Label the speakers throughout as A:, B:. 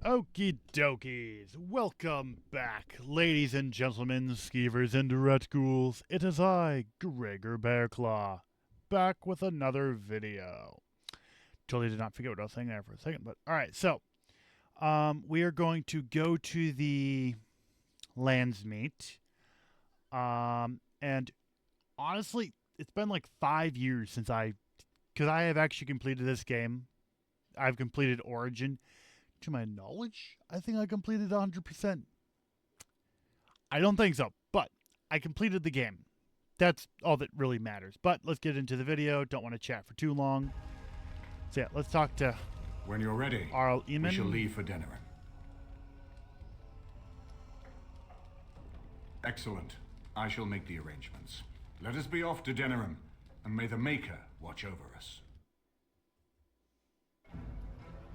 A: Okie dokies, welcome back, ladies and gentlemen, skeevers and retghouls. It is I, Gregr Bearclaw, back with another video. Totally did not forget what I was saying there for a second, but alright, so, we are going to go to the Landsmeet, and honestly, it's been like 5 years since because I have actually completed this game. I've completed Origin. To my knowledge, I think I completed 100%. I don't think so, but I completed the game. That's all that really matters. But let's get into the video. Don't want to chat for too long. So yeah, let's talk to
B: When you're ready,
A: Arl Eamon.
B: we shall leave for Denerim. Excellent. I shall make the arrangements. Let us be off to Denerim, and may the Maker watch over us.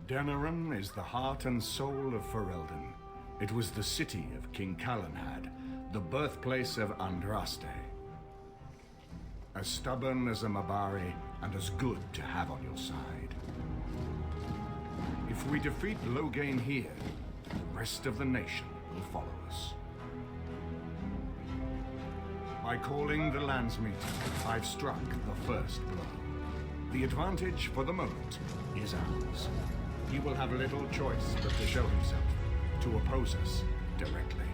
B: Denerim is the heart and soul of Ferelden. It was the city of King Calenhad, the birthplace of Andraste. As stubborn as a Mabari, and as good to have on your side. If we defeat Loghain here, the rest of the nation will follow us. By calling the Landsmeet, I've struck the first blow. The advantage for the moment is ours. He will have little choice but to show himself, to oppose us directly.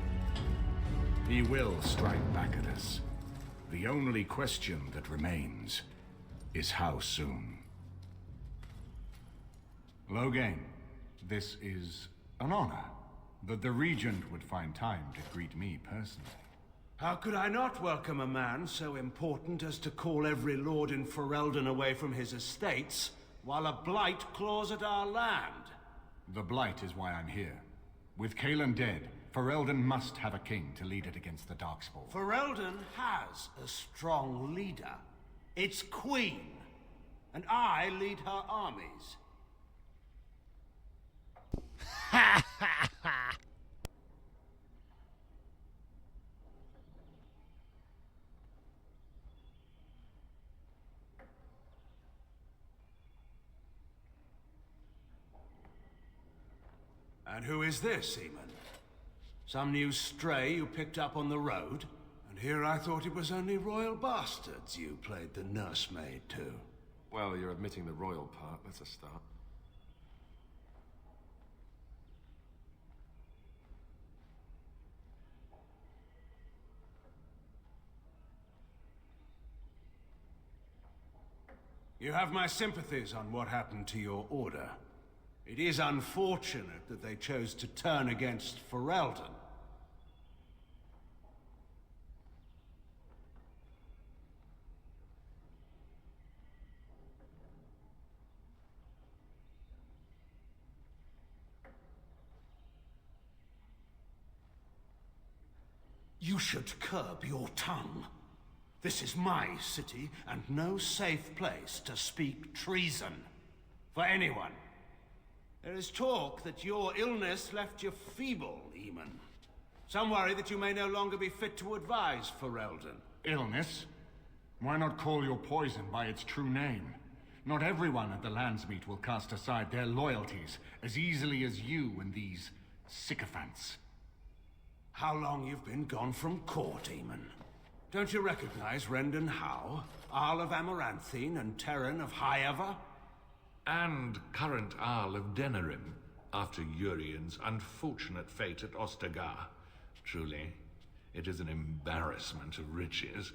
B: He will strike back at us. The only question that remains is how soon. Loghain, this is an honor that the Regent would find time to greet me personally.
C: How could I not welcome a man so important as to call every lord in Ferelden away from his estates, while a blight claws at our land?
B: The Blight is why I'm here. With Cailan dead, Ferelden must have a king to lead it against the Darkspawn.
C: Ferelden has a strong leader. Its queen. And I lead her armies.
A: Ha ha ha!
C: And who is this, Eamon? Some new stray you picked up on the road? And here I thought it was only royal bastards you played the nursemaid to.
D: Well, you're admitting the royal part. That's a start.
C: You have my sympathies on what happened to your order. It is unfortunate that they chose to turn against Ferelden. You should curb your tongue. This is my city, and no safe place to speak treason. For anyone. There is talk that your illness left you feeble, Eamon. Some worry that you may no longer be fit to advise Ferelden.
B: Illness? Why not call your poison by its true name? Not everyone at the Landsmeet will cast aside their loyalties as easily as you and these sycophants.
C: How long you've been gone from court, Eamon? Don't you recognize Rendon Howe, Arl of Amaranthine, and Terran of Highever?
E: And current Arl of Denerim, after Urien's unfortunate fate at Ostagar. Truly, it is an embarrassment of riches.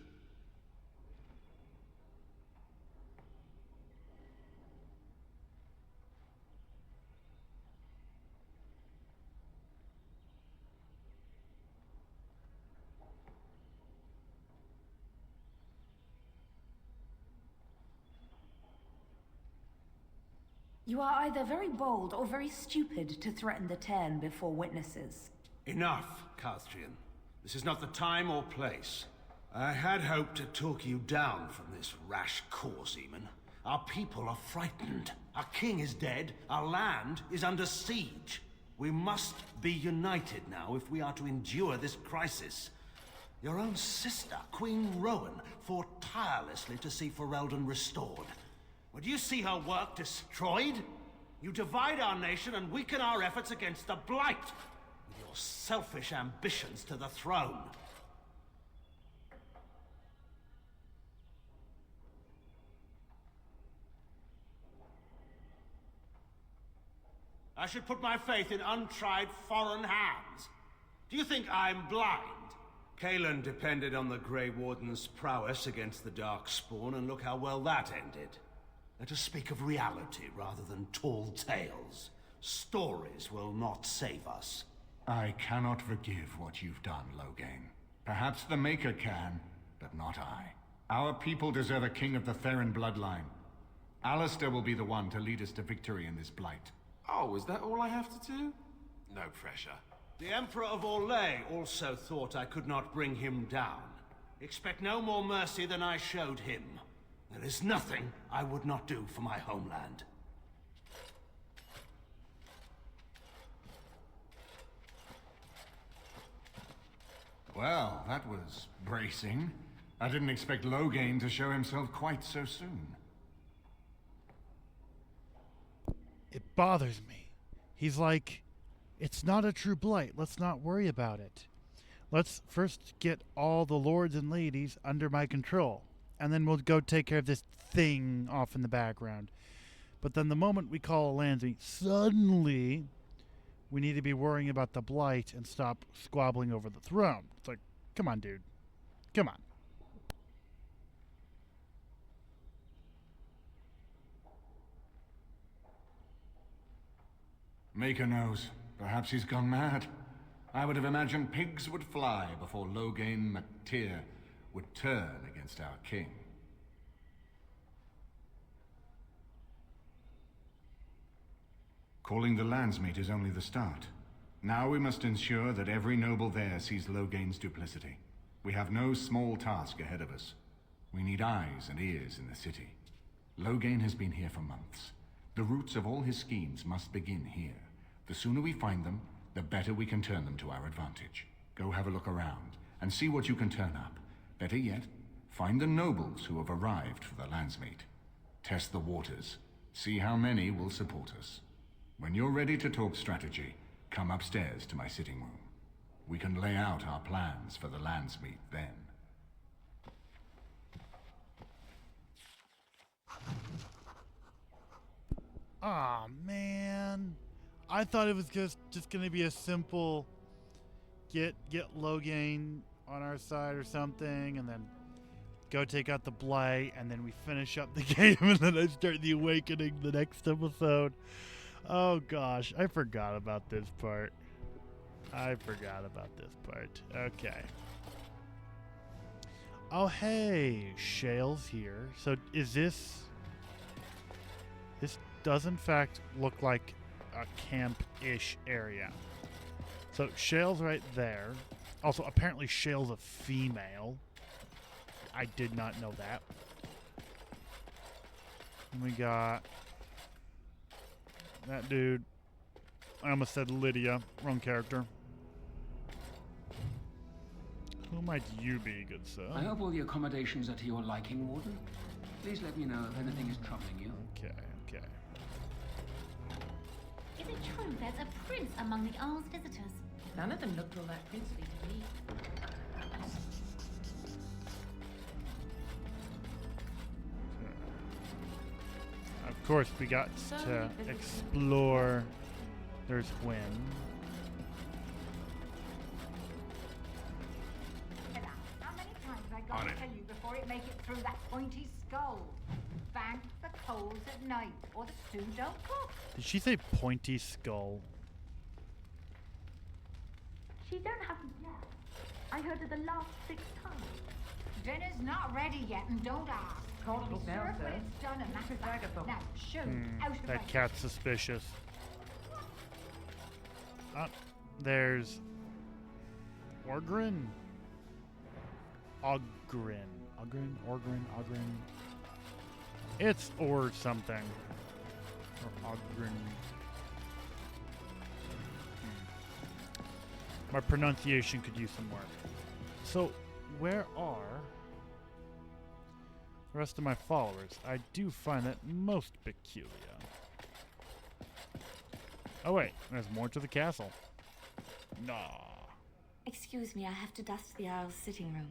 F: You are either very bold or very stupid to threaten the Ten before witnesses.
C: Enough, Carthrian. This is not the time or place. I had hoped to talk you down from this rash course, Eamon. Our people are frightened. Our king is dead. Our land is under siege. We must be united now if we are to endure this crisis. Your own sister, Queen Rowan, fought tirelessly to see Ferelden restored. Would you see her work destroyed? You divide our nation and weaken our efforts against the Blight, with your selfish ambitions to the throne. I should put my faith in untried foreign hands. Do you think I'm blind? Kalen depended on the Grey Warden's prowess against the Darkspawn, and look how well that ended. Let us speak of reality rather than tall tales. Stories will not save us.
B: I cannot forgive what you've done, Loghain. Perhaps the Maker can, but not I. Our people deserve a king of the Theron bloodline. Alistair will be the one to lead us to victory in this blight.
D: Oh, is that all I have to do? No pressure.
C: The Emperor of Orlais also thought I could not bring him down. Expect no more mercy than I showed him. There is nothing I would not do for my homeland.
B: Well, that was bracing. I didn't expect Loghain to show himself quite so soon.
A: It bothers me. He's like, it's not a true blight. Let's not worry about it. Let's first get all the lords and ladies under my control, and then we'll go take care of this thing off in the background. But then the moment we call a Lansby, suddenly we need to be worrying about the blight and stop squabbling over the throne. It's like, come on, dude. Come on.
B: Maker knows. Perhaps he's gone mad. I would have imagined pigs would fly before Loghain MacTyr would turn against our king. Calling the landsmeet is only the start. Now we must ensure that every noble there sees Loghain's duplicity. We have no small task ahead of us. We need eyes and ears in the city. Loghain has been here for months. The roots of all his schemes must begin here. The sooner we find them, the better we can turn them to our advantage. Go have a look around, and see what you can turn up. Better yet, find the nobles who have arrived for the landsmeet. Test the waters. See how many will support us. When you're ready to talk strategy, come upstairs to my sitting room. We can lay out our plans for the landsmeet then.
A: Aw, man. I thought it was just gonna be a simple get Loghain on our side or something, and then go take out the blight, and then we finish up the game, and then I start the awakening the next episode. Oh gosh, I forgot about this part. Okay. Oh hey, Shale's here. So is this does in fact look like a camp-ish area. So Shale's right there. Also, apparently Shale's a female. I did not know that. And we got that dude. I almost said Lydia. Wrong character. Who might you be, good sir?
G: I hope all the accommodations are to your liking, Warden. Please let me know if anything is troubling you.
A: Okay.
H: Is it true there's a prince among the Isle's visitors?
I: None of them looked all that princely to me.
A: Of course, we got to explore. There's Gwyn.
J: How many times have I got to tell you before it make it through that pointy skull? Bank the coals at night, or the stew don't cook.
A: Did she say pointy skull?
H: She don't have it yet. I heard her the last 6 times.
J: Dinner's not ready yet, and don't ask.
I: Call
J: I'll be
I: it now,
J: served when
I: sir.
J: it's done, and that's
I: Mrs.
J: that.
I: Agatha.
J: Now, shoot, out of
A: That
J: my
A: cat's suspicious. There's Orgrin. Ogrin. It's or something. Or Ogrin. My pronunciation could use some work. So, where are the rest of my followers? I do find that most peculiar. Oh wait, there's more to the castle. Nah.
F: Excuse me, I have to dust the Isle's sitting room.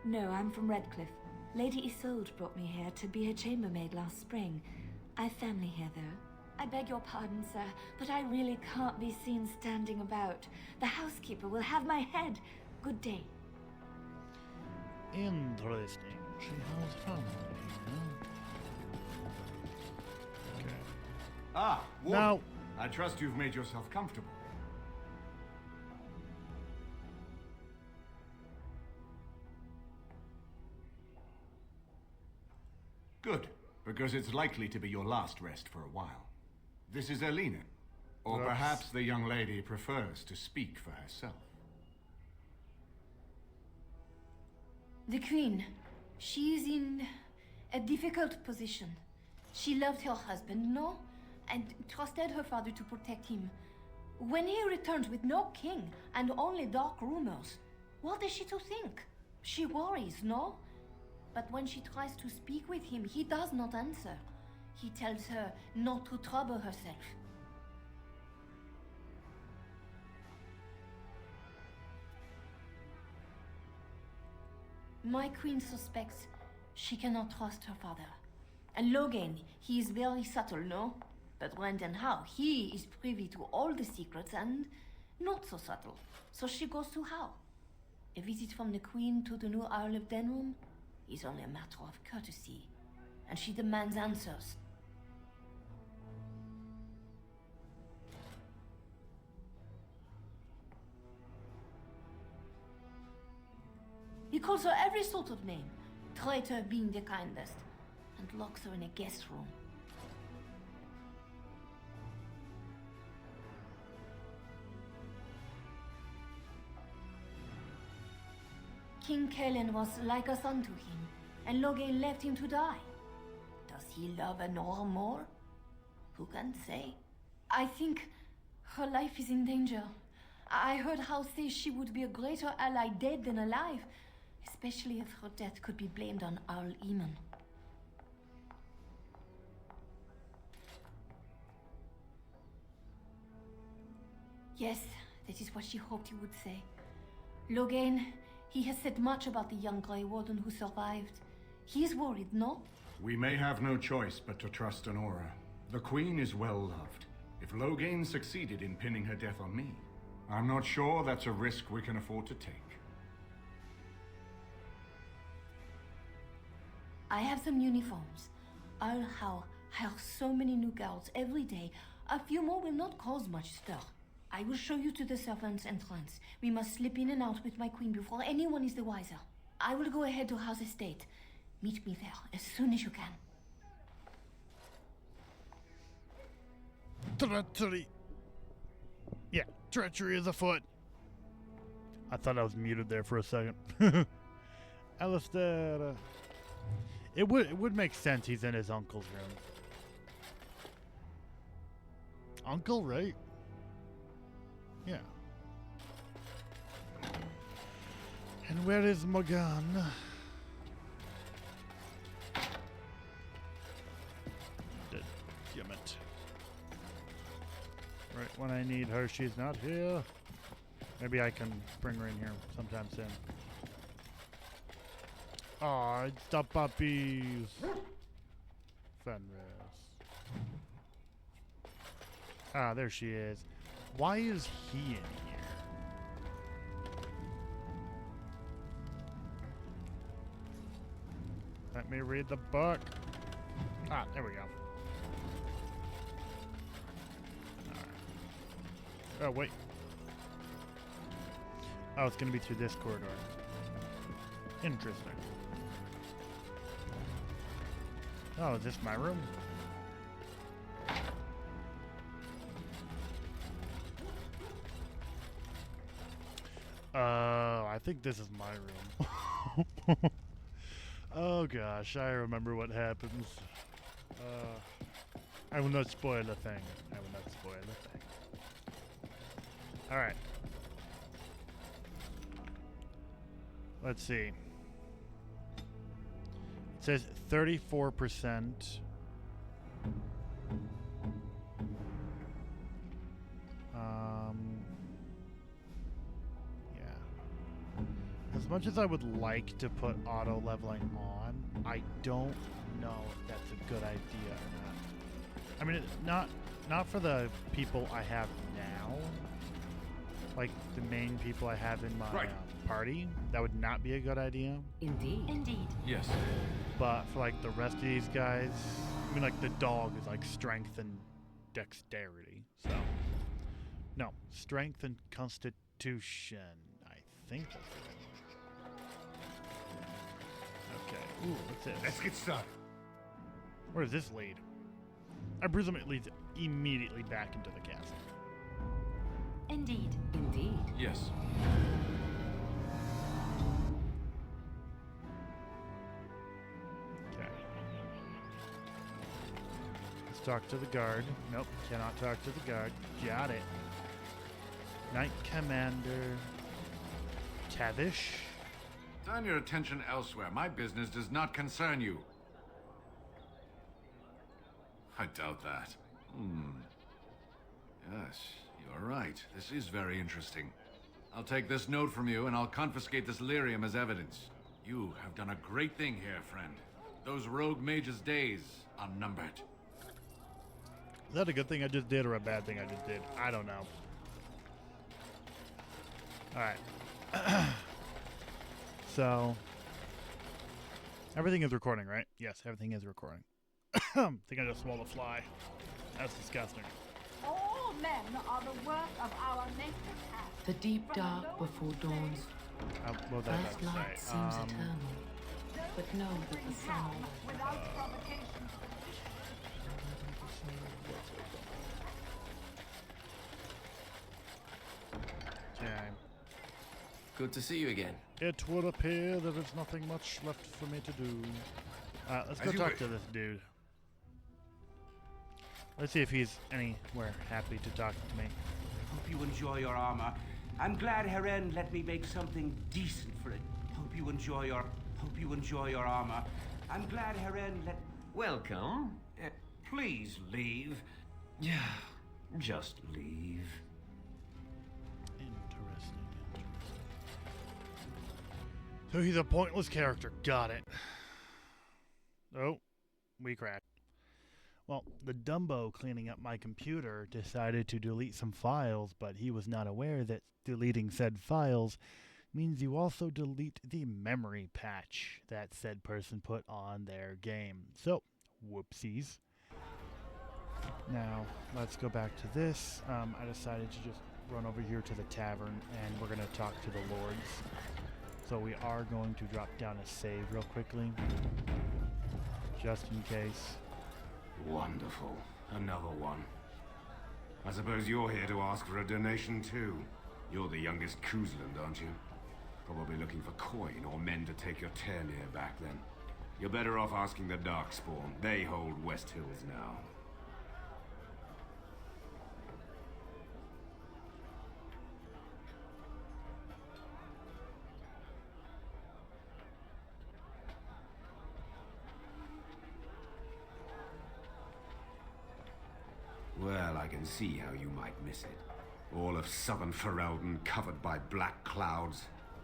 F: No, I'm from Redcliffe. Lady Isolde brought me here to be her chambermaid last spring. I've family here, though. I beg your pardon, sir, but I really can't be seen standing about. The housekeeper will have my head. Good day.
A: Interesting. She has family. Okay.
B: Ah, Warden.
A: Now,
B: I trust you've made yourself comfortable. Good, because it's likely to be your last rest for a while. This is Elena. Or
A: Oops.
B: perhaps the young lady prefers to speak for herself.
F: The Queen. She is in a difficult position. She loved her husband, no? And trusted her father to protect him. When he returns with no king and only dark rumors, what is she to think? She worries, no? But when she tries to speak with him, he does not answer. He tells her not to trouble herself. My queen suspects she cannot trust her father. And Logain, he is very subtle, no? But Brendan Howe, he is privy to all the secrets and not so subtle. So she goes to Howe. A visit from the queen to the new Isle of Denrum is only a matter of courtesy, and she demands answers. He calls her every sort of name, traitor being the kindest, and locks her in a guest room. King Kellen was like a son to him, and Logain left him to die. Does he love Nora more? Who can say? I think her life is in danger. I heard Howe say she would be a greater ally dead than alive, especially if her death could be blamed on Arl Eamon. Yes, that is what she hoped he would say. Logain, he has said much about the young Grey Warden who survived. He is worried, no?
B: We may have no choice but to trust Honora. The Queen is well loved. If Logain succeeded in pinning her death on me, I'm not sure that's a risk we can afford to take.
F: I have some uniforms. I'll hire so many new girls every day. A few more will not cause much stir. I will show you to the servants' entrance. We must slip in and out with my queen before anyone is the wiser. I will go ahead to House Estate. Meet me there as soon as you can.
A: Treachery. Yeah, treachery is afoot. I thought I was muted there for a second. Alistair. It would make sense he's in his uncle's room. Uncle, right? Yeah. And where is my gun? Damn it. Right when I need her, she's not here. Maybe I can bring her in here sometime soon. Aw, it's the puppies. Fenris. Ah, there she is. Why is he in here? Let me read the book. Ah, there we go. Right. Oh, wait. Oh, it's going to be through this corridor. Interesting. Oh, is this my room? I think this is my room. Oh gosh, I remember what happens. I will not spoil a thing. I will not spoil a thing. Alright. Let's see. It says 34%. As much as I would like to put auto leveling on, I don't know if that's a good idea or not. I mean, not for the people I have now. Like the main people I have in my party, that would not be a good idea.
I: Indeed.
F: Indeed.
D: Yes.
A: But for like the rest of these guys, I mean, like the dog is like strength and dexterity. So no, strength and constitution. I think that's it. Okay. Ooh, what's this?
C: Let's get started.
A: Where does this lead? I presume it leads immediately back into the castle.
F: Indeed.
I: Indeed.
D: Yes.
A: Okay. Let's talk to the guard. Nope, cannot talk to the guard. Got it. Knight Commander Tavish.
E: Turn your attention elsewhere. My business does not concern you. I doubt that. Yes, you're right. This is very interesting. I'll take this note from you and I'll confiscate this lyrium as evidence. You have done a great thing here, friend. Those rogue mages' days are numbered.
A: Is that a good thing I just did or a bad thing I just did? I don't know. Alright. So, everything is recording, right? Yes, everything is recording. I think I just swallowed a fly. That's disgusting.
J: All men are the work of our native cat.
I: The deep dark before dawns.
A: What was I about
I: First
A: to
I: light
A: say?
I: seems eternal, but know that the sun
J: Without provocation.
A: Okay.
K: Good to see you again.
A: It would appear there is nothing much left for me to do. Let's go talk to this dude. Let's see if he's anywhere happy to talk to me.
L: Hope you enjoy your armor. I'm glad Heren let me make something decent for it. Hope you enjoy your armor. I'm glad Heren let...
M: Welcome.
L: Please leave.
M: Yeah, just leave.
A: Interesting. So he's a pointless character. Got it. Oh, we cracked. Well, the Dumbo cleaning up my computer decided to delete some files, but he was not aware that deleting said files means you also delete the memory patch that said person put on their game. So, whoopsies. Now, let's go back to this. I decided to just run over here to the tavern, and we're going to talk to the lords. So we are going to drop down a save real quickly, just in case.
B: Wonderful. Another one. I suppose you're here to ask for a donation too. You're the youngest Kuzland, aren't you? Probably looking for coin or men to take your Ternir back then. You're better off asking the Darkspawn. They hold West Hills now. Well, I can see how you might miss it. All of southern Ferelden covered by black clouds,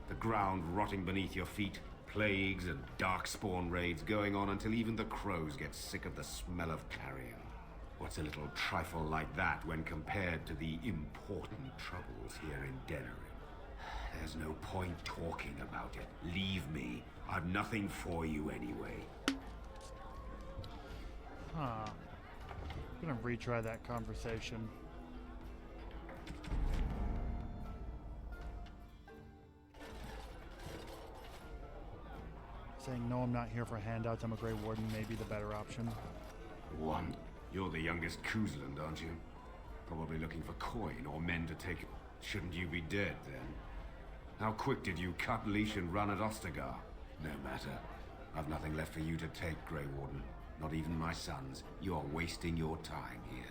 B: the ground rotting beneath your feet, plagues and darkspawn raids going on until even the crows get sick of the smell of carrion. What's a little trifle like that when compared to the important troubles here in Denerim? There's no point talking about it. Leave me. I've nothing for you anyway.
A: Huh. I'm gonna retry that conversation. Saying no, I'm not here for handouts. I'm a Grey Warden may be the better option.
B: One. You're the youngest Kuzland, aren't you? Probably looking for coin or men to take... Shouldn't you be dead, then? How quick did you cut leash and run at Ostagar? No matter. I've nothing left for you to take, Grey Warden. Not even my sons. You are wasting your time here.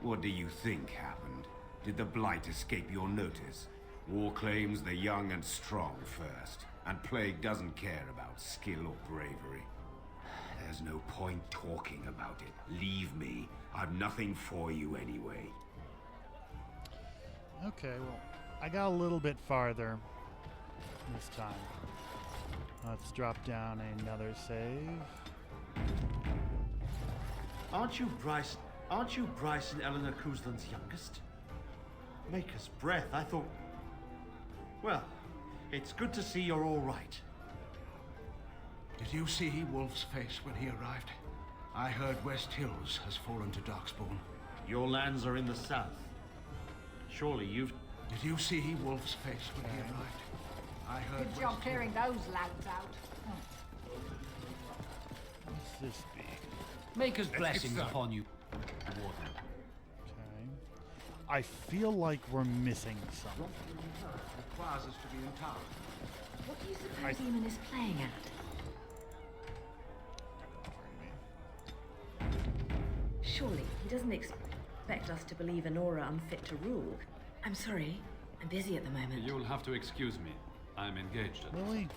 B: What do you think happened? Did the Blight escape your notice? War claims the young and strong first, and Plague doesn't care about skill or bravery.
C: There's no point talking about it. Leave me. I've nothing for you anyway.
A: Okay, well, I got a little bit farther this time. Let's drop down another save.
N: Aren't you Bryce and Eleanor Cousland's youngest? Maker's breath, I thought... Well, it's good to see you're all right.
C: Did you see Wolf's face when he arrived? I heard West Hills has fallen to Darkspawn.
N: Your lands are in the south. Surely you've...
C: Did you see Wolf's face when he arrived? I heard...
J: Good job clearing those lads out.
A: What's this be?
L: Maker's blessings upon you, Warden.
A: Okay. I feel like we're missing something.
L: Requires us to be in town.
I: What do you suppose Eamon is playing at? Surely he doesn't expect us to believe Anora unfit to rule. I'm sorry, I'm busy at the moment.
O: You'll have to excuse me. I'm engaged.
A: Really?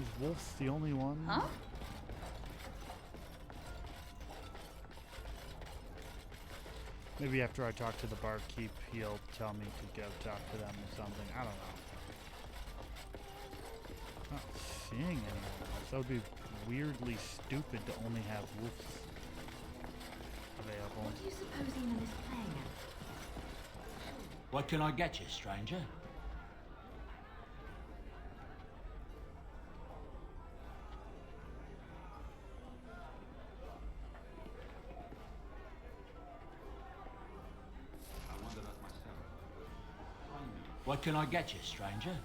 A: Is Wolf's the only one?
J: Huh?
A: Maybe after I talk to the barkeep, he'll tell me to go talk to them or something. I don't know. Not seeing anyone else. That would be weirdly stupid to only have Wolves available.
I: What do you suppose Eamon is playing at?
L: What can I get you, stranger? What can I get you, stranger?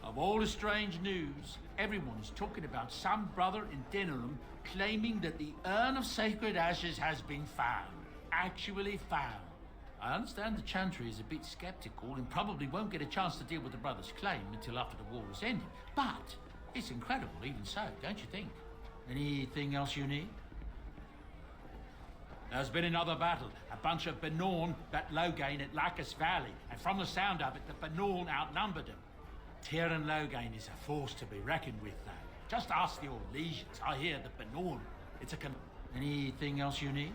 L: Of all the strange news, everyone's talking about some brother in Denham claiming that the urn of sacred ashes has been found. Actually found. I understand the Chantry is a bit skeptical and probably won't get a chance to deal with the brother's claim until after the war is ended. But it's incredible even so, don't you think? Anything else you need? There's been another battle. A bunch of Benorn at Logain at Lacus Valley. And from the sound of it, the Benorn outnumbered them. Tyrone Logain is a force to be reckoned with, though. Just ask the old legions. I hear the Benorn. It's a Anything else you need?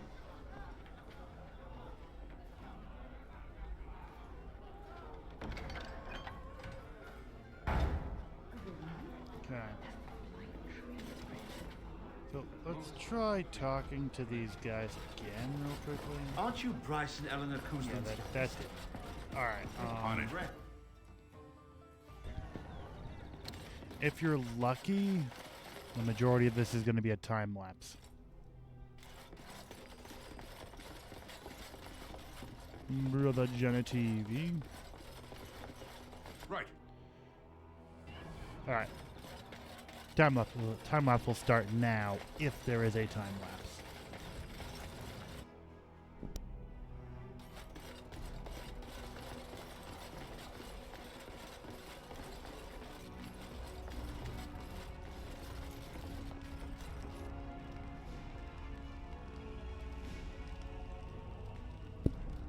A: Okay. So let's try talking to these guys again real quickly.
N: Aren't you Bryce and Eleanor Cousland?
A: Yeah, that's it. Alright.
C: On it.
A: If you're lucky, the majority of this is going to be a time lapse. Brother Jenna TV.
C: Right.
A: Alright. Time lapse will start now if there is a time lapse.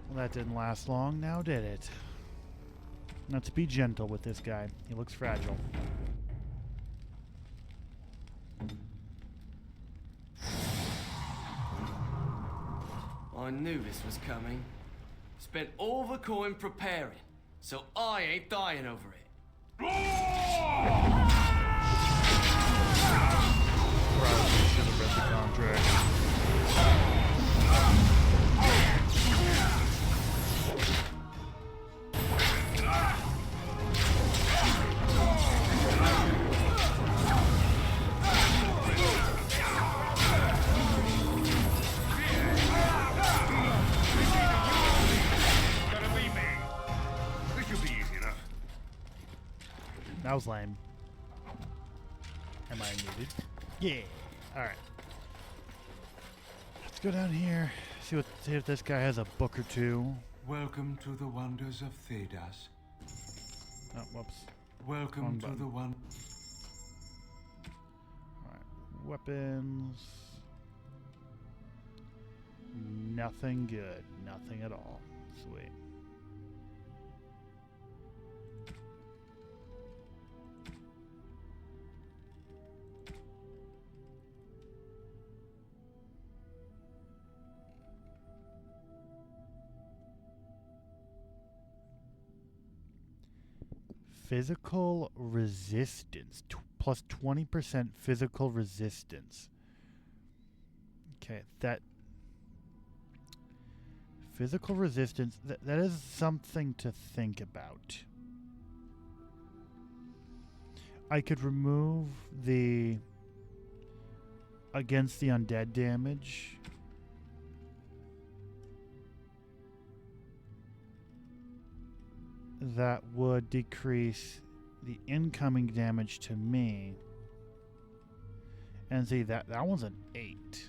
A: Well, that didn't last long, now did it? Let's be gentle with this guy. He looks fragile.
K: I knew this was coming. Spent all the coin preparing, so I ain't dying over it.
A: Probably should have read the contract. That was lame. Am I muted? Yeah. Alright. Let's go down here. See if this guy has a book or two.
C: Welcome to the wonders of Thedas.
A: Oh, whoops.
C: Welcome to the one.
A: Alright. Weapons. Nothing good. Nothing at all. Sweet. Physical resistance. Plus 20% physical resistance. Okay, that... Physical resistance, that is something to think about. I could remove the... against the undead damage. That would decrease the incoming damage to me. And see, that one's an 8.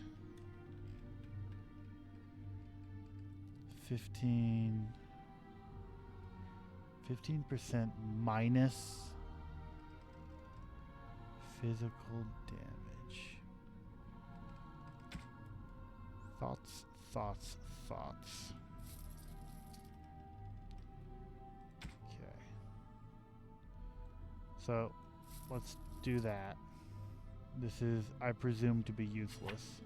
A: 15% minus physical damage. Thoughts. Okay. So, let's do that. This is, I presume, to be useless.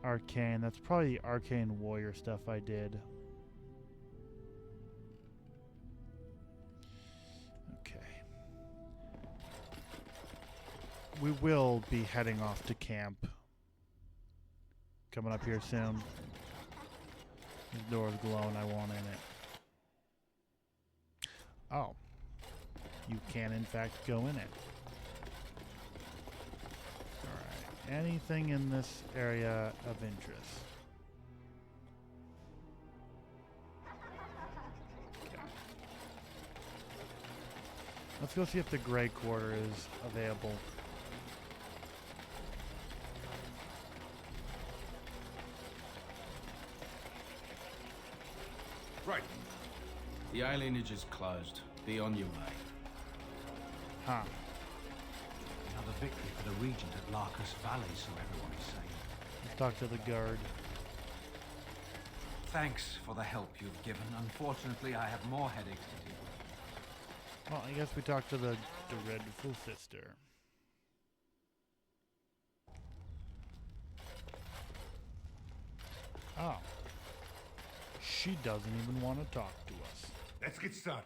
A: Arcane, that's probably arcane warrior stuff I did. Okay. We will be heading off to camp. Coming up here soon. This door's glowing, I want in it. Oh. You can in fact go in it. Anything in this area of interest? Okay. Let's go see if the Grey Quarter is available.
C: Right. The alienage is closed. Be on your way.
A: Huh.
L: Another victory for the Regent at Larkus Valley, so everyone is saying.
A: Let's talk to the guard.
G: Thanks for the help you've given. Unfortunately, I have more headaches to deal with.
A: Well, I guess we talked to the Dreadful Sister. Oh. She doesn't even want to talk to us.
B: Let's get started.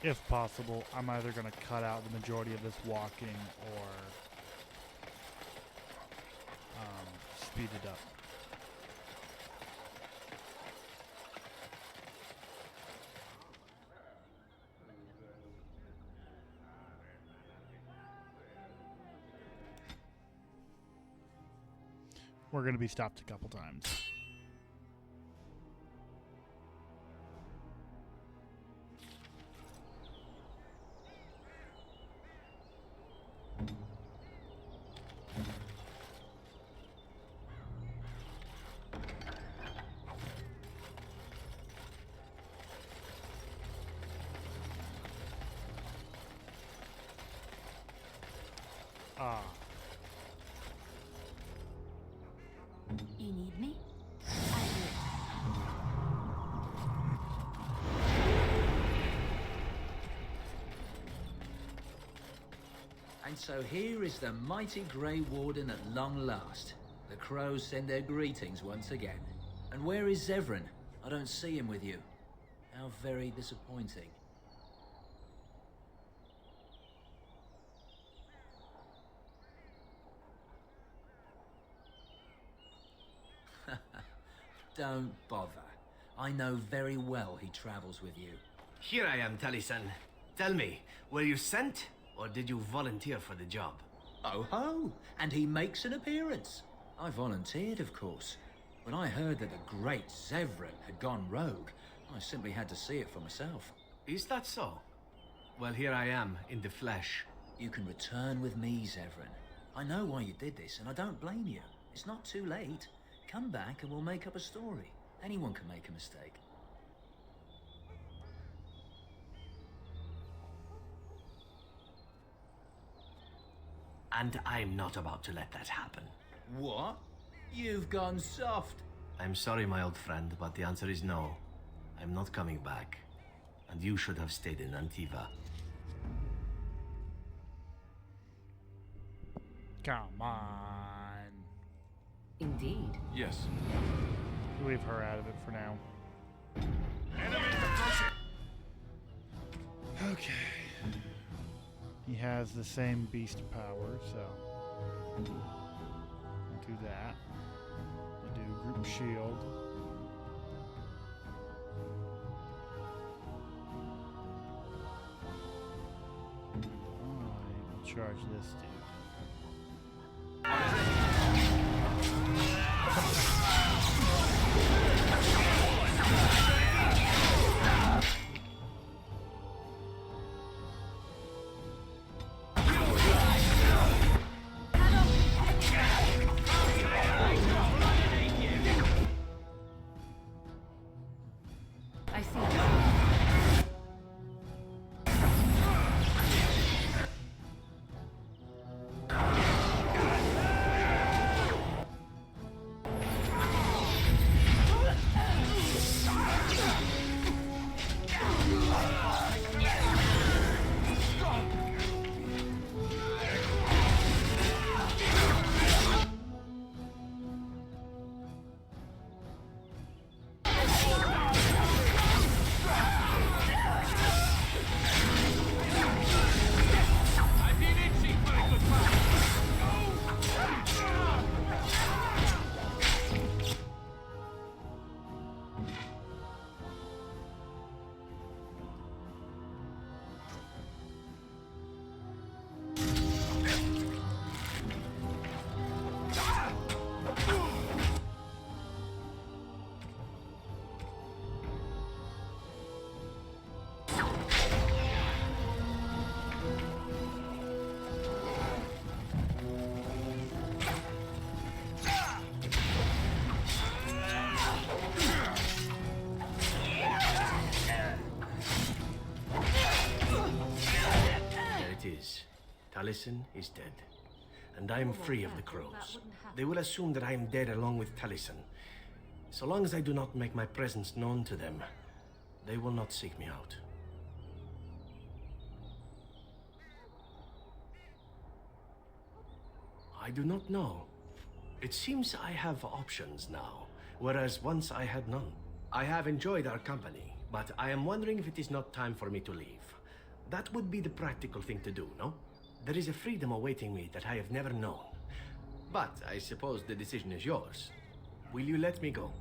A: If possible, I'm either going to cut out the majority of this walking or speed it up. We're going to be stopped a couple times. Ah.
F: You need me? I will.
P: And so here is the mighty Grey Warden at long last. The crows send their greetings once again. And where is Zevran? I don't see him with you. How very disappointing. Don't bother. I know very well he travels with you.
K: Here I am, Taliesin. Tell me, were you sent, or did you volunteer for the job?
P: Oh ho! And he makes an appearance. I volunteered, of course. When I heard that the great Zevran had gone rogue, I simply had to see it for myself.
K: Is that so? Well, here I am, in the flesh.
P: You can return with me, Zevran. I know why you did this, and I don't blame you. It's not too late. Come back and we'll make up a story. Anyone can make a mistake.
K: And I'm not about to let that happen.
P: What? You've gone soft.
K: I'm sorry, my old friend, but the answer is no. I'm not coming back. And you should have stayed in Antiva.
A: Come on.
I: Indeed.
E: Yes.
A: Leave her out of it for now. Okay. He has the same beast power, so we'll do that. We'll do group shield. I'll charge this dude.
I: I see.
C: Taliesin is dead, and I am free of the crows. They will assume that I am dead along with Taliesin. So long as I do not make my presence known to them, they will not seek me out. I do not know. It seems I have options now, whereas once I had none. I have enjoyed our company, but I am wondering if it is not time for me to leave. That would be the practical thing to do, no? There is a freedom awaiting me that I have never known. But I suppose the decision is yours. Will you let me go?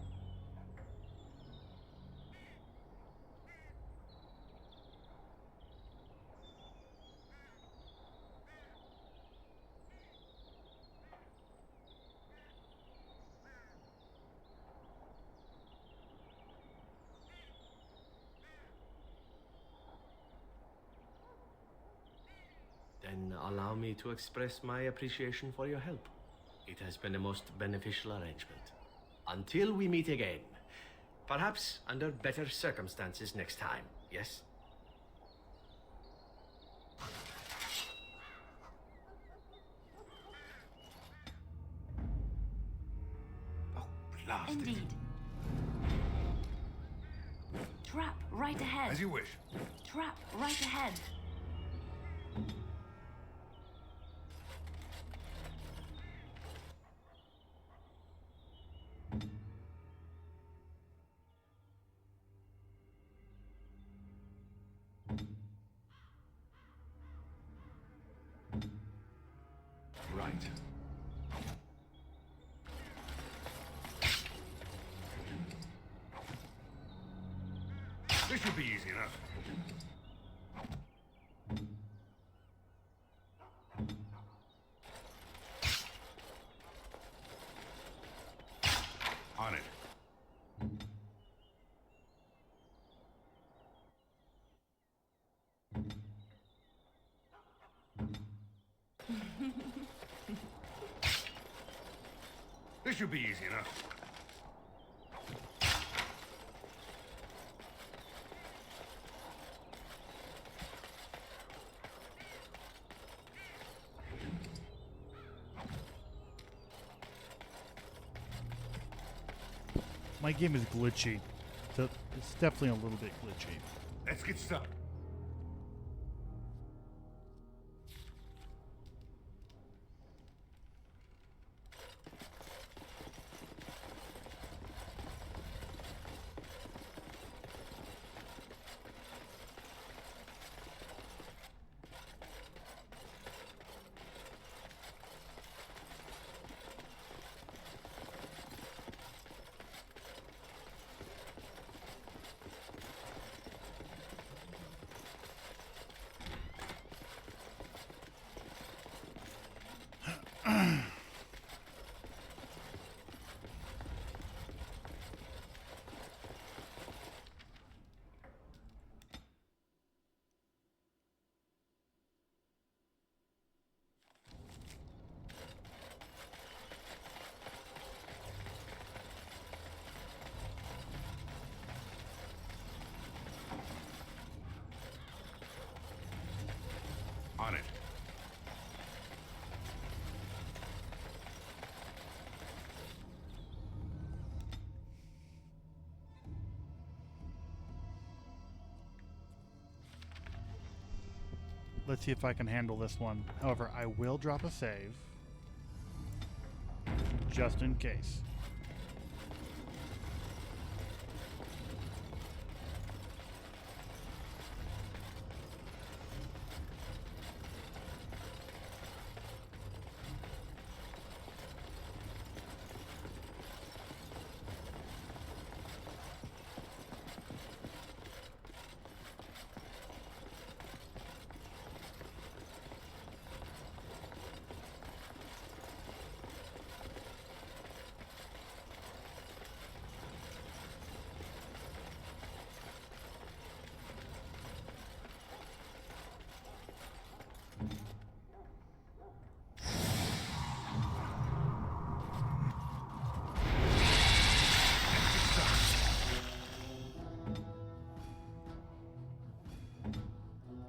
C: Then allow me to express my appreciation for your help. It has been a most beneficial arrangement. Until we meet again. Perhaps under better circumstances next time, yes?
N: Oh, blast it.
I: Indeed. Trap right ahead.
B: As you wish.
I: Trap right ahead.
B: Right. This should be easy enough. On it. This should be easy enough.
A: My game is glitchy. So it's definitely a little bit glitchy.
B: Let's get started.
A: let's see if I can handle this one. However, I will drop a save. Just in case.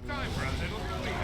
B: Time for a little relief.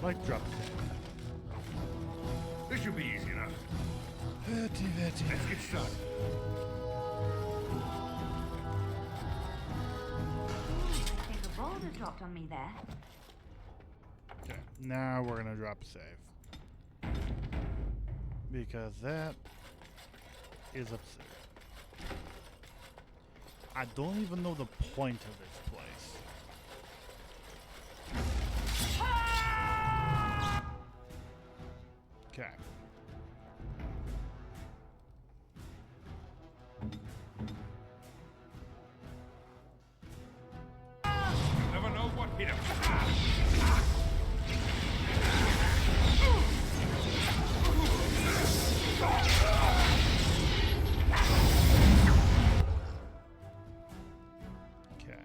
A: Like drop save.
B: This should be easy enough.
A: Let's
B: get started.
H: I think a boulder dropped on me there.
A: Okay, now we're gonna drop a save. Because that is absurd. I don't even know the point of this place. Okay.
B: You'll never know what hit him.
A: Okay.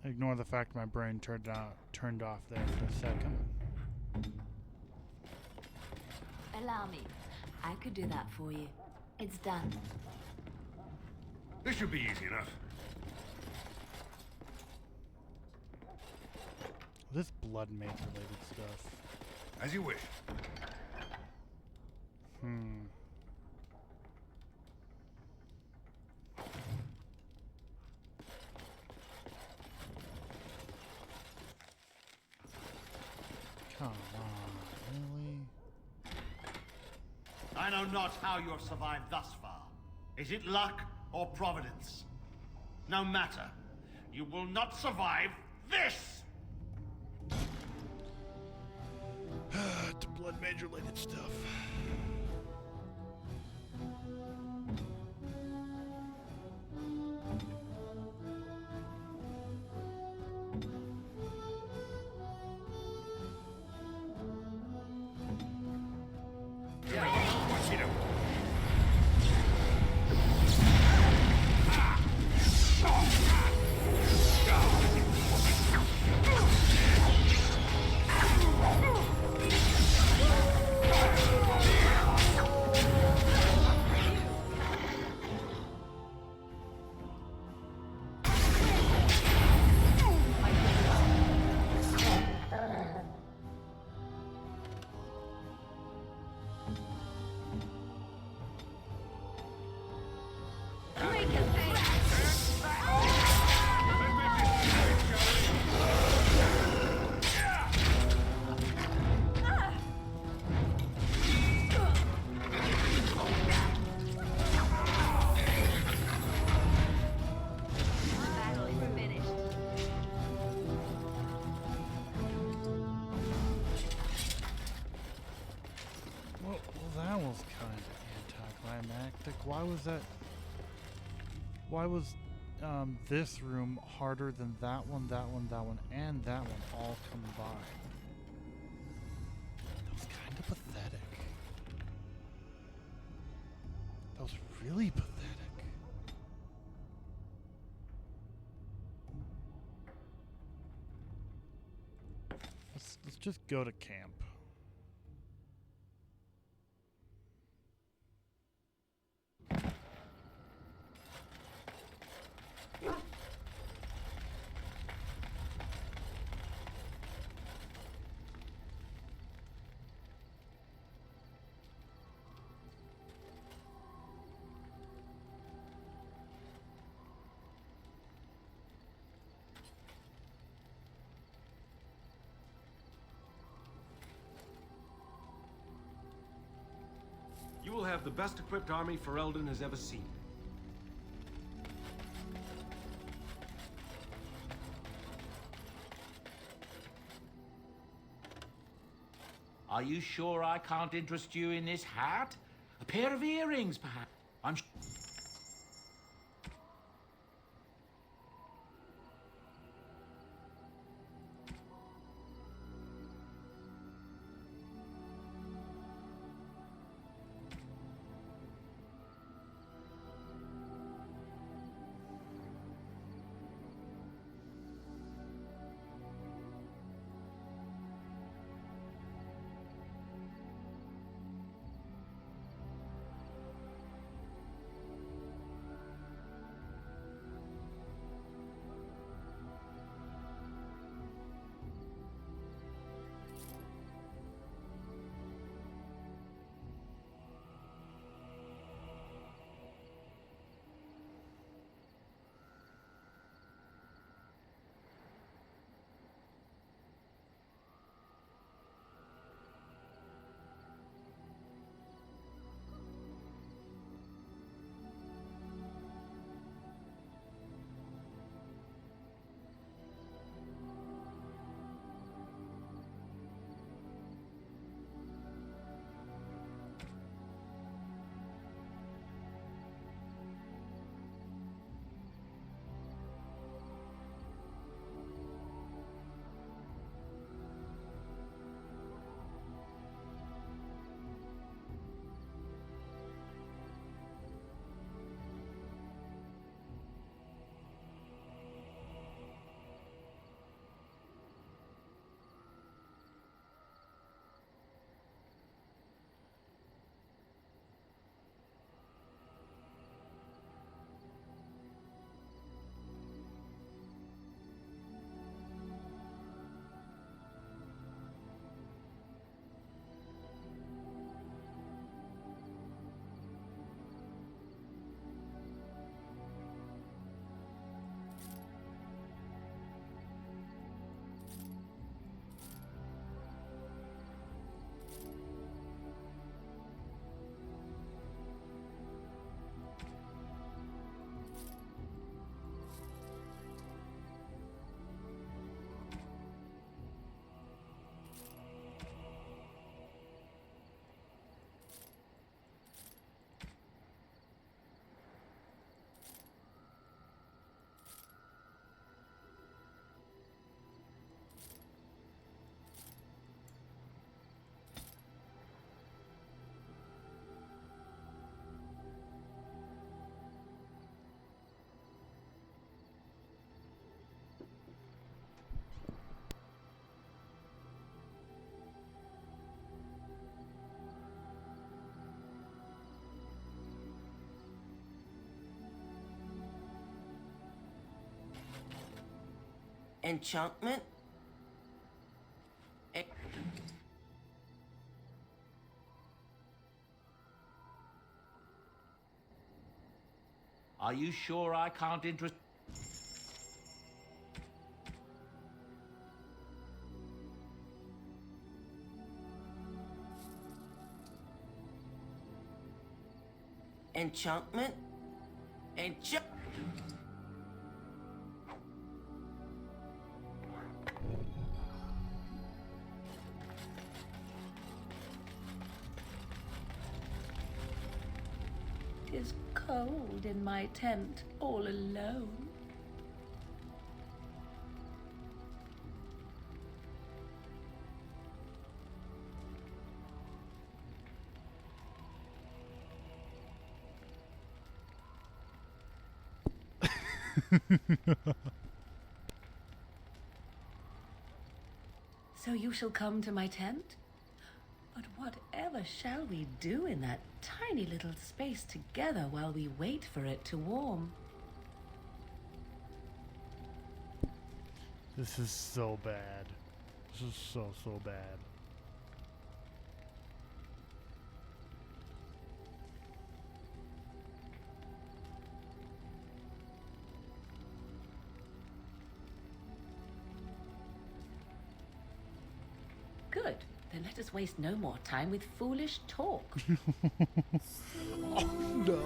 A: Ignore the fact my brain turned off there for a second.
I: Allow me. I could do that for you. It's done.
B: This should be easy enough.
A: This blood mage related stuff.
B: As you wish.
A: Come on, really?
N: I know not how you have survived thus far. Is it luck or providence? No matter. You will not survive this!
A: To blood mage related stuff. That was kind of anticlimactic. Why was that? Why was this room harder than that one, and that one all combined? That was kind of pathetic. That was really pathetic. Let's just go to camp.
C: You will have the best equipped army Ferelden has ever seen.
L: Are you sure I can't interest you in this hat? A pair of earrings, perhaps? I'm
K: Enchantment?
L: Are you sure I can't interest...
K: Enchantment?
I: Tis cold in my tent, all alone. So you shall come to my tent? But whatever shall we do in that tiny little space together while we wait for it to warm?
A: This is so bad. This is so bad.
I: Good. Then let us waste no more time with foolish talk.
A: Oh no.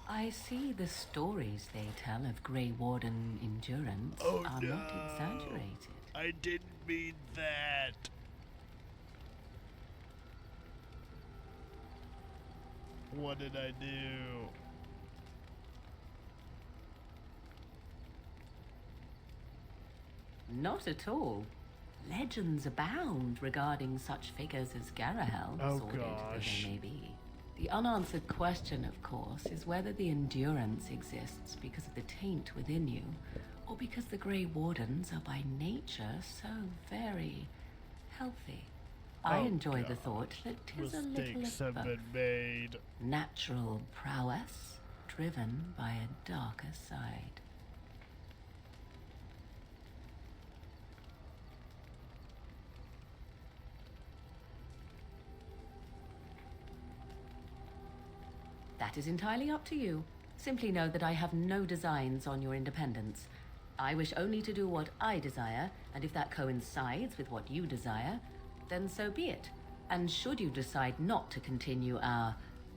I: I see the stories they tell of Grey Warden endurance
A: Oh
I: are
A: no.
I: not exaggerated.
A: I didn't mean that. What did I do?
I: Not at all. Legends abound regarding such figures as Garahel,
A: Oh,
I: sordid as
A: gosh.
I: they may be. The unanswered question, of course, is whether the endurance exists because of the taint within you, or because the Grey Wardens are by nature so very healthy. I
A: Oh,
I: enjoy the
A: God.
I: thought that 'tis a little
A: Mistakes
I: of
A: have
I: both.
A: been made.
I: Natural prowess, driven by a darker side. That is entirely up to you. Simply know that I have no designs on your independence. I wish only to do what I desire, and if that coincides with what you desire, then so be it. And should you decide not to continue our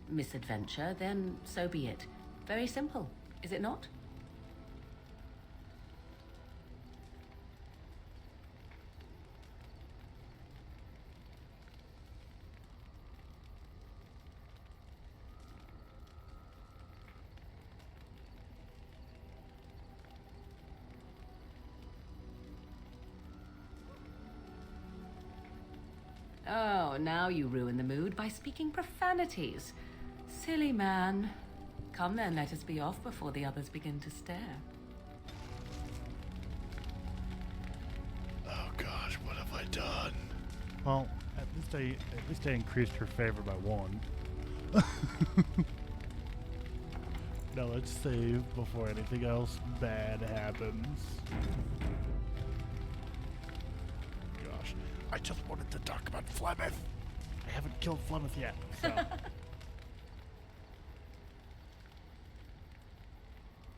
I: misadventure, then so be it. Very simple, is it not? Oh, now you ruin the mood by speaking profanities. Silly man. Come then, let us be off before the others begin to stare.
A: Oh gosh, what have I done? Well, at least I increased her favor by 1. Now let's save before anything else bad happens. Gosh, I just wanted to talk about Flemeth. I haven't killed Flemeth yet, so.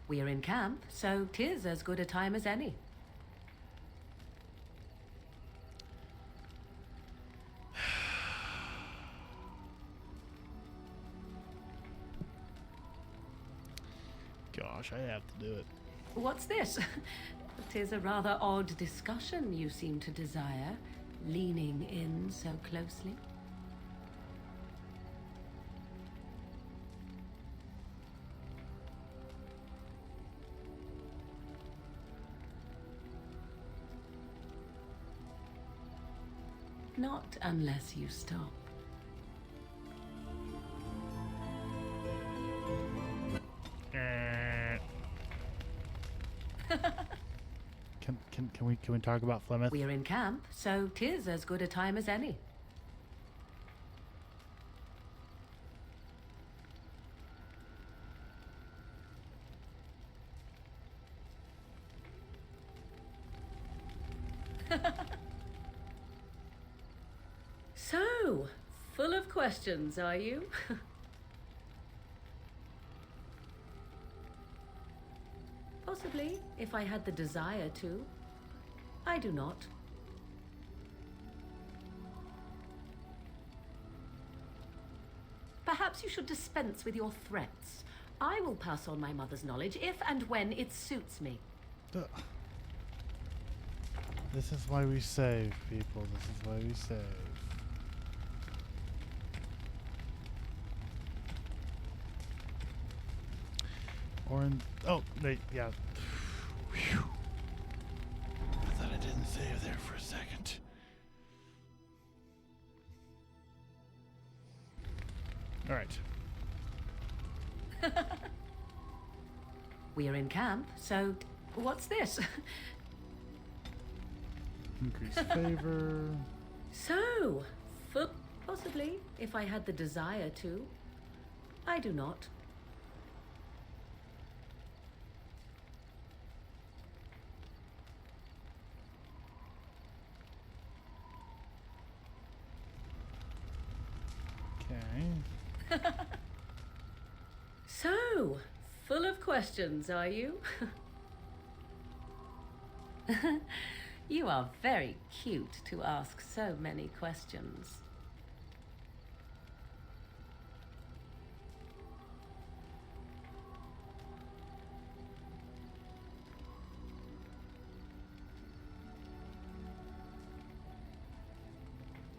I: We are in camp, so 'tis as good a time as any.
A: Gosh, I have to do it.
I: What's this? 'Tis a rather odd discussion you seem to desire, leaning in so closely. Not unless you stop.
A: Can we talk about Flemeth?
I: We are in camp, so 'tis as good a time as any. So, full of questions, are you? Possibly, if I had the desire to. I do not. Perhaps you should dispense with your threats. I will pass on my mother's knowledge if and when it suits me.
A: This is why we save, people. This is why we save. Oh, yeah. Whew. I thought I didn't save there for a second. All right.
I: We're in camp, so what's this?
A: Increase favor.
I: So, possibly, if I had the desire to. I do not.
A: Okay.
I: So, full of questions, are you? You are very cute to ask so many questions.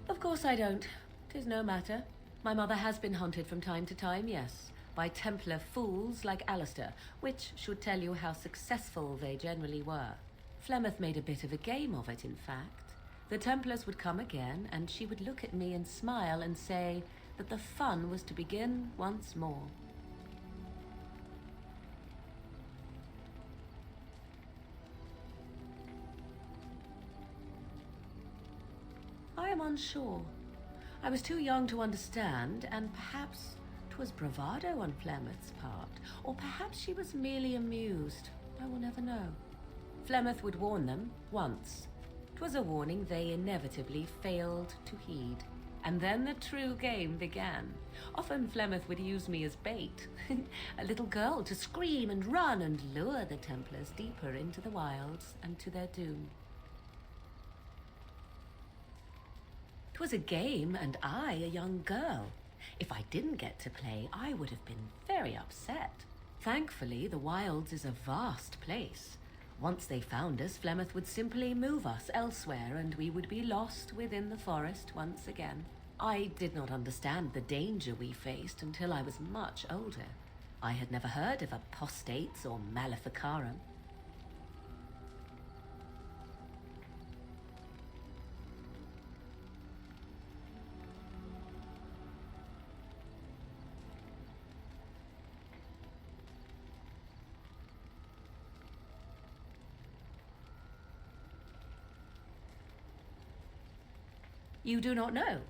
I: Of course I don't. 'Tis no matter. My mother has been hunted from time to time, yes, by Templar fools like Alistair, which should tell you how successful they generally were. Flemeth made a bit of a game of it, in fact. The Templars would come again, and she would look at me and smile and say that the fun was to begin once more. I am unsure. I was too young to understand, and perhaps 'twas bravado on Flemeth's part, or perhaps she was merely amused. I will never know. Flemeth would warn them once. 'Twas a warning they inevitably failed to heed, and then the true game began. Often Flemeth would use me as bait, a little girl to scream and run and lure the Templars deeper into the wilds and to their doom. 'Twas a game, and I a young girl. If I didn't get to play, I would have been very upset. Thankfully, the wilds is a vast place. Once they found us, Flemeth would simply move us elsewhere, and we would be lost within the forest once again. I did not understand the danger we faced until I was much older. I had never heard of apostates or maleficarum. You do not know?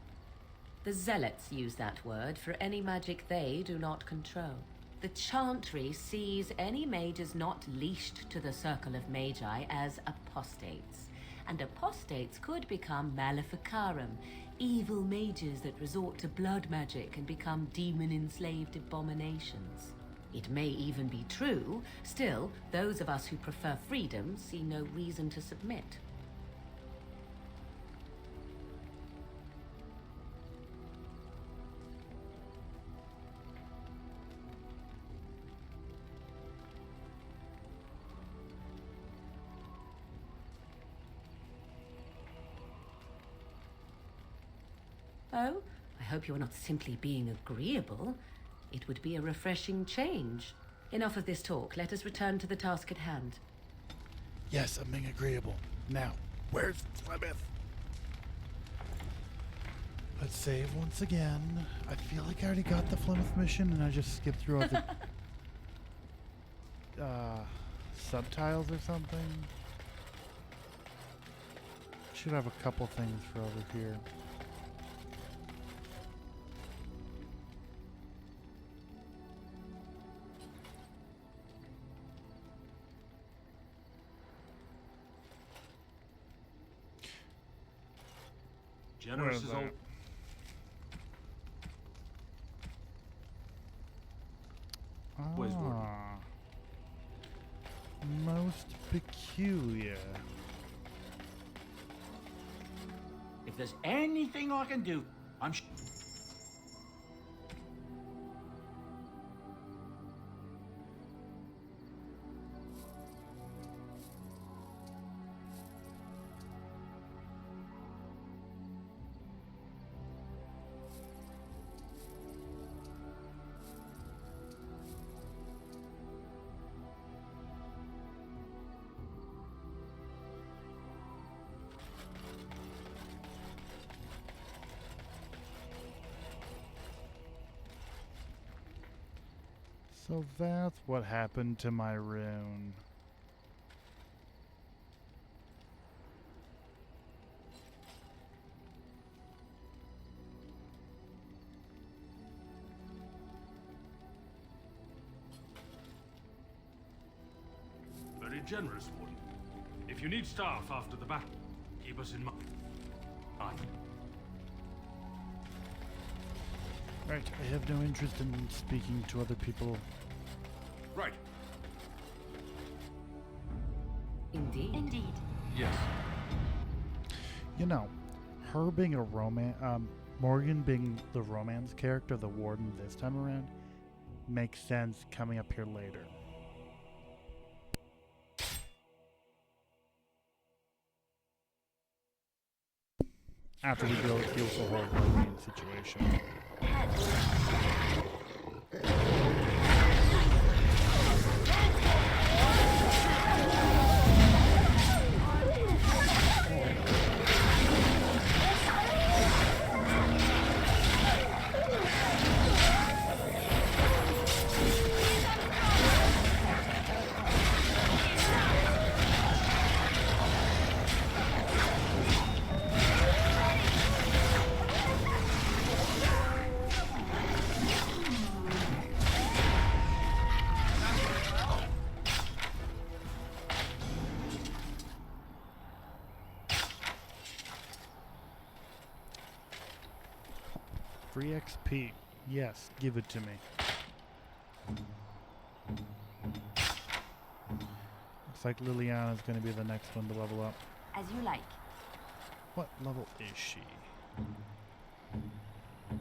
I: The Zealots use that word for any magic they do not control. The Chantry sees any mages not leashed to the Circle of Magi as apostates. And apostates could become maleficarum, evil mages that resort to blood magic and become demon-enslaved abominations. It may even be true. Still, those of us who prefer freedom see no reason to submit. Oh, I hope you are not simply being agreeable. It would be a refreshing change. Enough of this talk. Let us return to the task at hand.
A: Yes, I'm being agreeable. Now, where's Flemeth? Let's save once again. I feel like I already got the Flemeth mission and I just skipped through all the subtiles or something. Should have a couple things for over here.
N: Generous is all.
O: Where's Warden?
A: Most peculiar.
L: If there's anything I can do, I'm
A: So that's what happened to my rune.
O: Very generous, Warden. If you need staff after the battle, keep us in mind.
A: Right, I have no interest in speaking to other people.
O: Right.
I: Indeed.
H: Indeed.
O: Yes.
A: You know, her being a romance, Morgan being the romance character, the warden this time around, makes sense coming up here later. After we deal with the whole romance situation. Free XP. Yes, give it to me. Looks like Liliana's going to be the next one to level up.
H: As you like.
A: What level is she?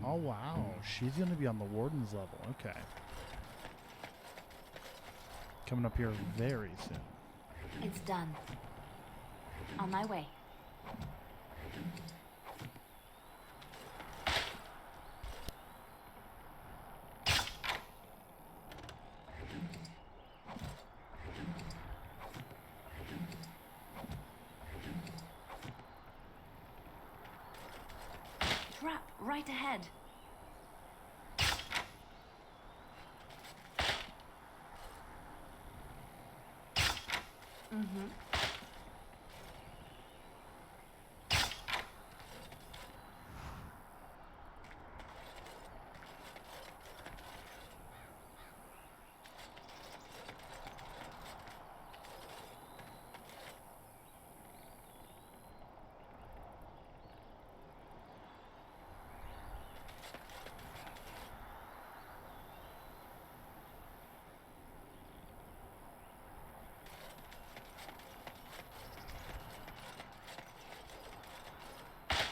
A: Oh wow, she's going to be on the warden's level. Okay. Coming up here very soon.
H: It's done. On my way. Trap right ahead. Mm-hmm.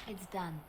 H: It's done.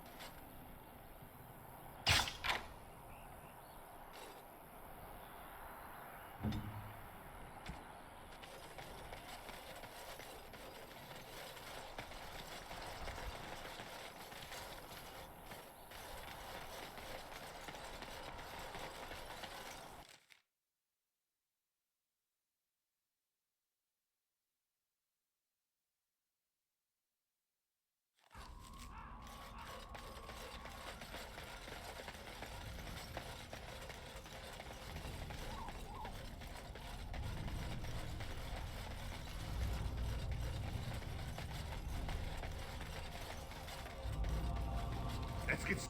B: Let's get...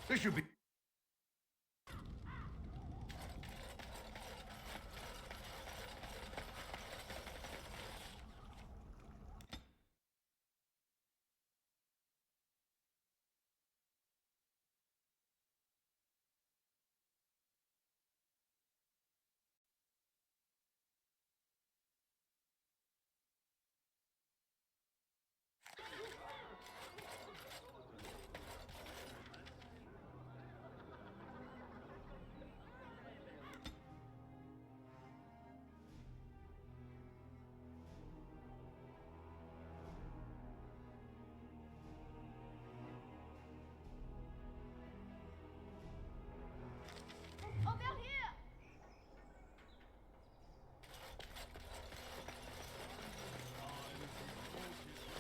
B: This should be...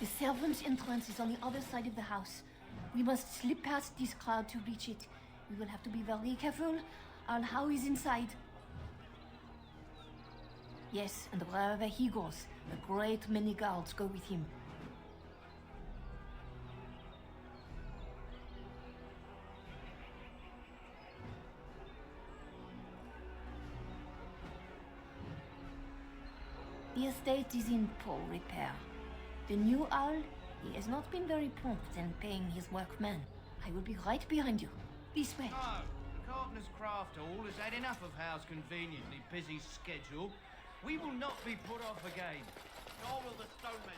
F: The servants' entrance is on the other side of the house. We must slip past this crowd to reach it. We will have to be very careful on how he's inside. Yes, and wherever he goes, a great many guards go with him. The estate is in poor repair. The new owl, he has not been very prompt in paying his workmen. I will be right behind you. This way.
K: No, the Carpenter's Craft Hall has had enough of Hal's conveniently busy schedule. We will not be put off again. Nor will the stonemasons.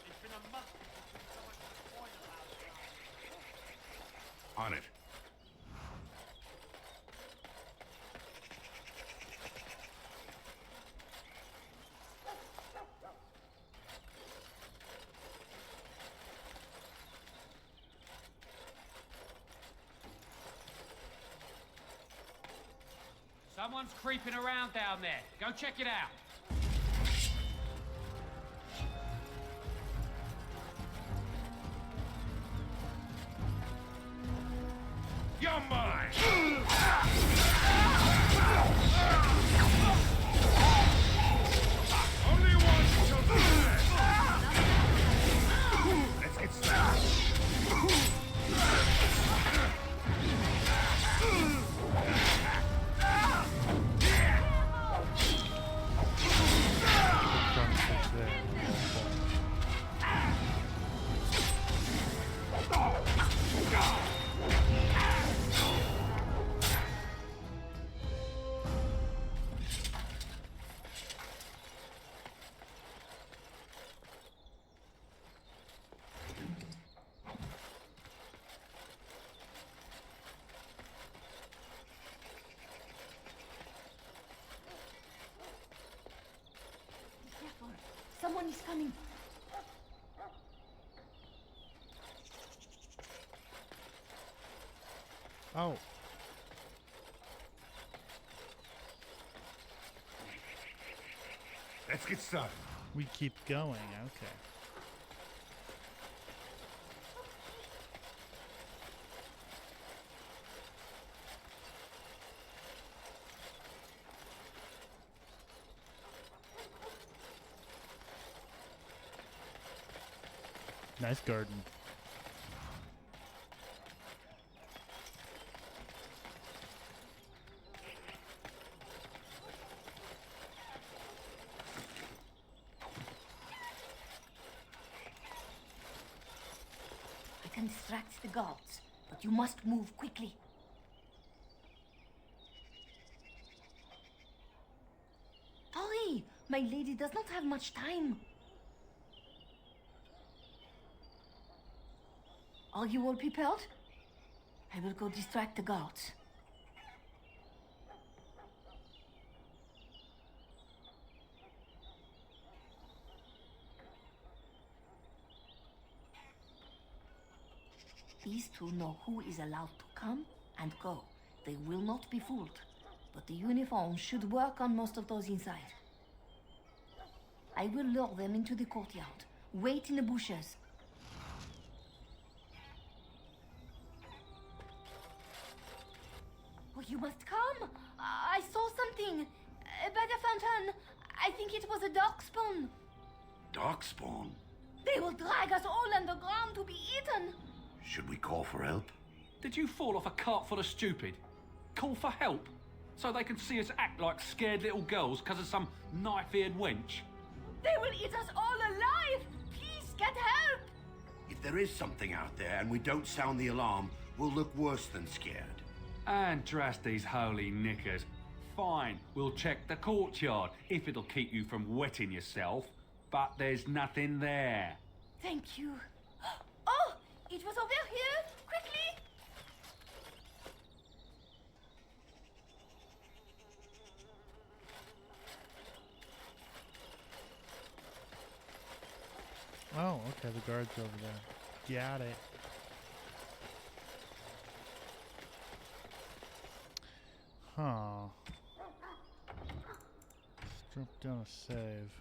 K: It's been a month since we've so much to point about.
B: On it.
L: Someone's creeping around down there. Go check it out.
B: You're mine! Only one shall do this! Let's get started.
F: Someone is coming.
A: Oh.
B: Let's get started.
A: We keep going, okay. Nice garden.
F: I can distract the guards, but you must move quickly. Hurry! My lady does not have much time. Are you all prepared? I will go distract the guards. These two know who is allowed to come and go. They will not be fooled. But the uniform should work on most of those inside. I will lure them into the courtyard. Wait in the bushes. Oh, you must come! I saw something! By the fountain! I think it was a darkspawn!
C: Darkspawn?
F: They will drag us all underground to be eaten!
C: Should we call for help?
L: Did you fall off a cart full of stupid? Call for help? So they can see us act like scared little girls because of some knife-eared wench?
F: They will eat us all alive! Please, get help!
C: If there is something out there and we don't sound the alarm, we'll look worse than scared.
L: And trust these holy knickers. Fine, we'll check the courtyard if it'll keep you from wetting yourself. But there's nothing there.
F: Thank you. Oh! It was over here! Quickly!
A: Oh, okay, the guard's over there. Got it. Huh. Let's drop down a save.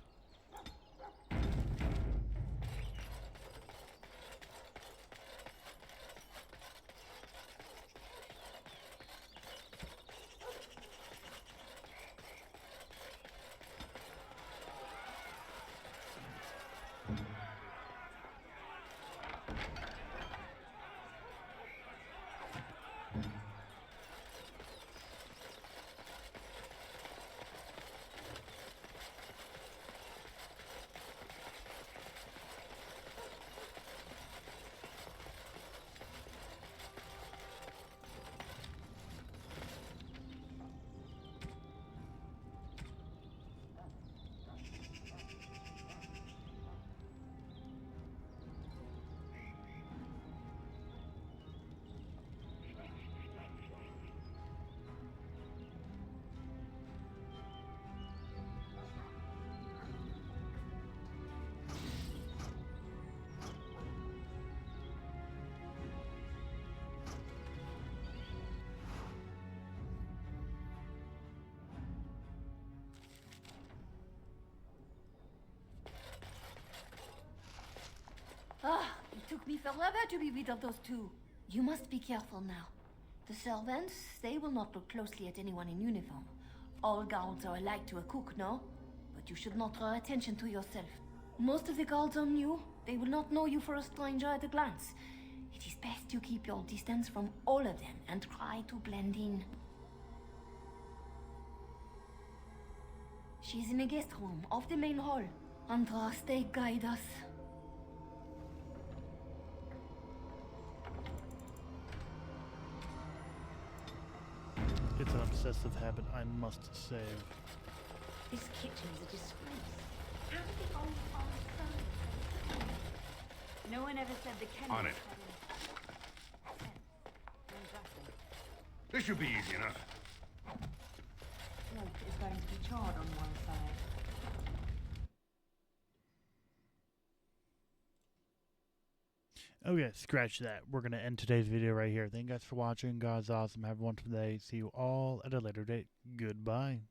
F: took me forever to be rid of those two. You must be careful now. The servants, they will not look closely at anyone in uniform. All guards are alike to a cook, no? But you should not draw attention to yourself. Most of the guards are new. They will not know you for a stranger at a glance. It is best you keep your distance from all of them and try to blend in. She's in a guest room off the main hall. Andraste, guide us.
A: It's an obsessive habit I must save.
I: This kitchen is a disgrace.
H: How did the old farm serve?
J: No one ever said the kennel.
B: On it. This should be easy enough.
J: Smoke is going to be charred on one side.
A: Okay, scratch that. We're going to end today's video right here. Thank you guys for watching. God's awesome. Have a wonderful day. See you all at a later date. Goodbye.